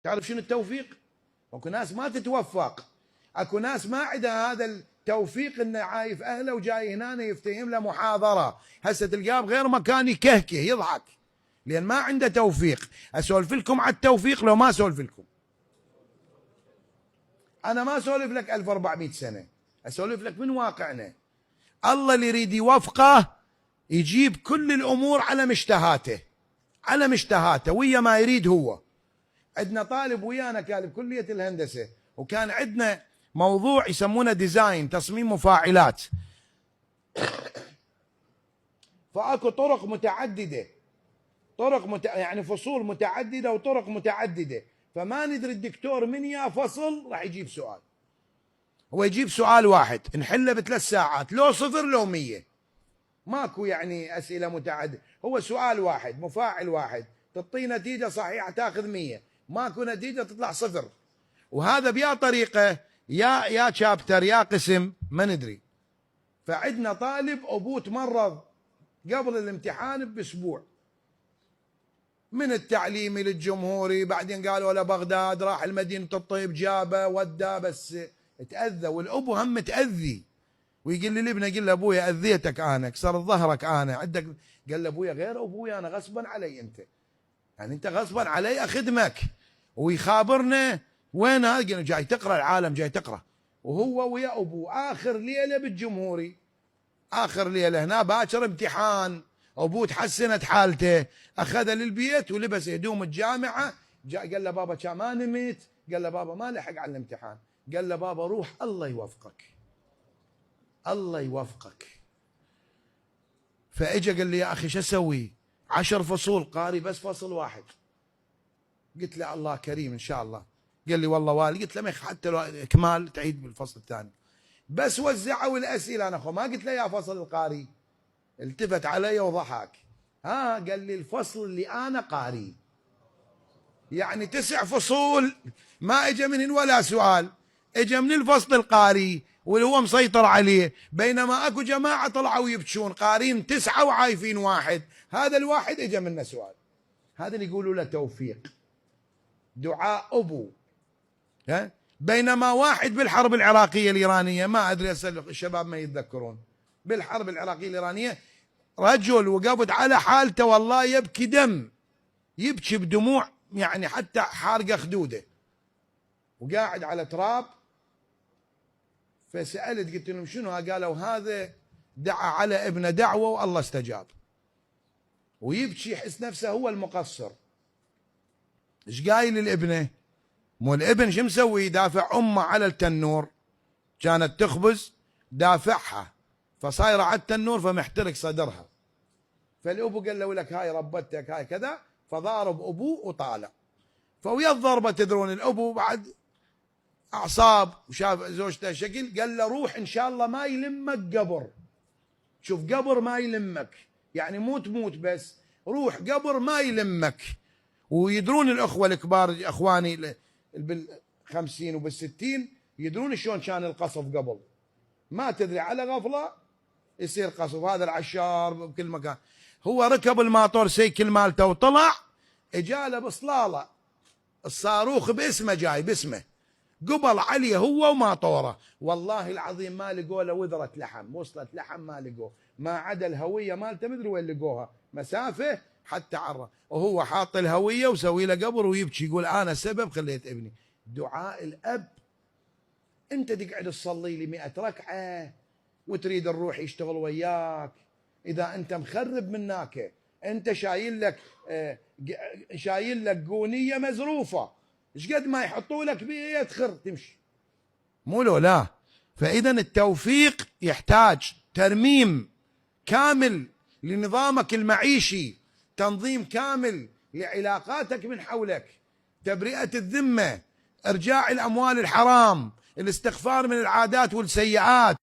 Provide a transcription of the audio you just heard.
تعرف شنو التوفيق؟ اكو ناس ما تتوفق، اكو ناس ما عندها هذا التوفيق، انه عايف اهله وجاي هنا يفتهم له محاضره، هسه تلقاه بغير مكان يكهكه يضحك لان ما عنده توفيق. اسولف لكم على التوفيق لو ما اسولف لكم. انا ما اسولف لك 1400 سنه، اسولف لك من واقعنا. الله اللي يريد يوفقه يجيب كل الامور على مشتهاته، على مشتهاته ويا ما يريد هو. عندنا طالب ويانا كان بكليه الهندسه، وكان عندنا موضوع يسمونه ديزاين، تصميم مفاعلات. فاكو طرق متعدده، يعني فصول متعدده وطرق متعدده، فما ندري الدكتور من يا فصل راح يجيب سؤال. هو يجيب سؤال واحد نحله ب3 ساعات، لو 0 لو 100، ماكو يعني اسئله متعدده، هو سؤال واحد مفاعل واحد، تعطيه نتيجه صحيحه تاخذ 100، ماكو نتيجه تطلع 0. وهذا بيا طريقه يا شابتر يا قسم ما ندري. فعندنا طالب ابوه تمرض قبل الامتحان باسبوع، من التعليمي للجمهوري، بعدين قالوا له بغداد، راح المدينه الطب جابه وداه، بس تاذى، والابو هم متاذي. ويقول لي لابنه، قل له ابويا اذيتك انا، كسرت ظهرك انا عندك. قال له ابويا غير ابويا انا غصبا علي، انت يعني انت غصبا علي اخدمك. ويخابرنا وين هذا؟ قال جاي تقرا العالم، جاي تقرا. وهو ويا ابوه اخر ليله بالجمهوري، اخر ليله هنا باكر امتحان، ابوه تحسنت حالته، اخذه للبيت ولبس هدوم الجامعه، جاء قال له بابا كان ما نمت، قال له بابا ما لحق على الامتحان، قال له بابا روح الله يوفقك، الله يوفقك. فاجا قال لي يا اخي شو اسوي؟ 10 فصول قاري بس فصل واحد. قلت له الله كريم ان شاء الله. قال لي والله والي. قلت له ما حتى لو اكمال تعيد بالفصل الثاني، بس وزعوا الاسئله. انا ما قلت له يا فصل القاري، التفت علي وضحك. قال لي الفصل اللي انا قاري، يعني 9 فصول ما اجى منهن ولا سؤال، اجى من الفصل القاري واللي هو مسيطر عليه، بينما اكو جماعه طلعوا يبكون قارين 9 وعايفين واحد، هذا الواحد اجى منه سؤال. هذا اللي يقولوا له توفيق، دعاء ابو. بينما واحد بالحرب العراقيه الايرانيه، ما ادري الشباب ما يتذكرون، بالحرب العراقيه الايرانيه رجل وقبض على حالته والله يبكي دم، يبكي بدموع يعني حتى حارقه خدوده، وقاعد على تراب. فسالت قلت لهم شنو؟ قالوا هذا دعا على ابنه دعوه والله استجاب، ويبكي يحس نفسه هو المقصر. ايش قايل للابنه؟ مو الابن شو مسوي؟ يدافع امه على التنور، كانت تخبز دافعها فصايره على التنور فمحترق صدرها. فالابو قال له لك هاي ربتك هاي كذا، فضارب ابوه وطالع. فويا الضربه تدرون الابو بعد اعصاب وشاف زوجته شكل، قال له روح ان شاء الله ما يلمك قبر. شوف قبر ما يلمك، يعني مو تموت بس، روح قبر ما يلمك. ويدرون الاخوه الكبار اخواني بال50 وبال60 يدرون شلون كان القصف قبل، ما تدري على غفله يصير قصف. هذا العشار بكل مكان. هو ركب الماطور سيكل مالته وطلع، اجاله بصلاله الصاروخ باسمه، جاي باسمه، قبل عليه هو وماطوره. والله العظيم ما لقوا له وذره لحم، وصلت لحم ما لقوه، ما عدا الهويه مالته مدري وين لقوها، مسافه حتى عره، وهو حاط الهويه وسوي له قبر ويبكي يقول انا سبب خليت ابني. دعاء الاب. انت تقعد تصلي لي 100 ركعه وتريد الروح يشتغل وياك، اذا انت مخرب مناك، انت شايل لك قونيه مزروفه، ايش قد ما يحطوا لك بيه يدخر تمشي، مو لو لا. فاذا التوفيق يحتاج ترميم كامل لنظامك المعيشي، تنظيم كامل لعلاقاتك من حولك، تبرئه الذمه، ارجاع الاموال الحرام، الاستغفار من العادات والسيئات.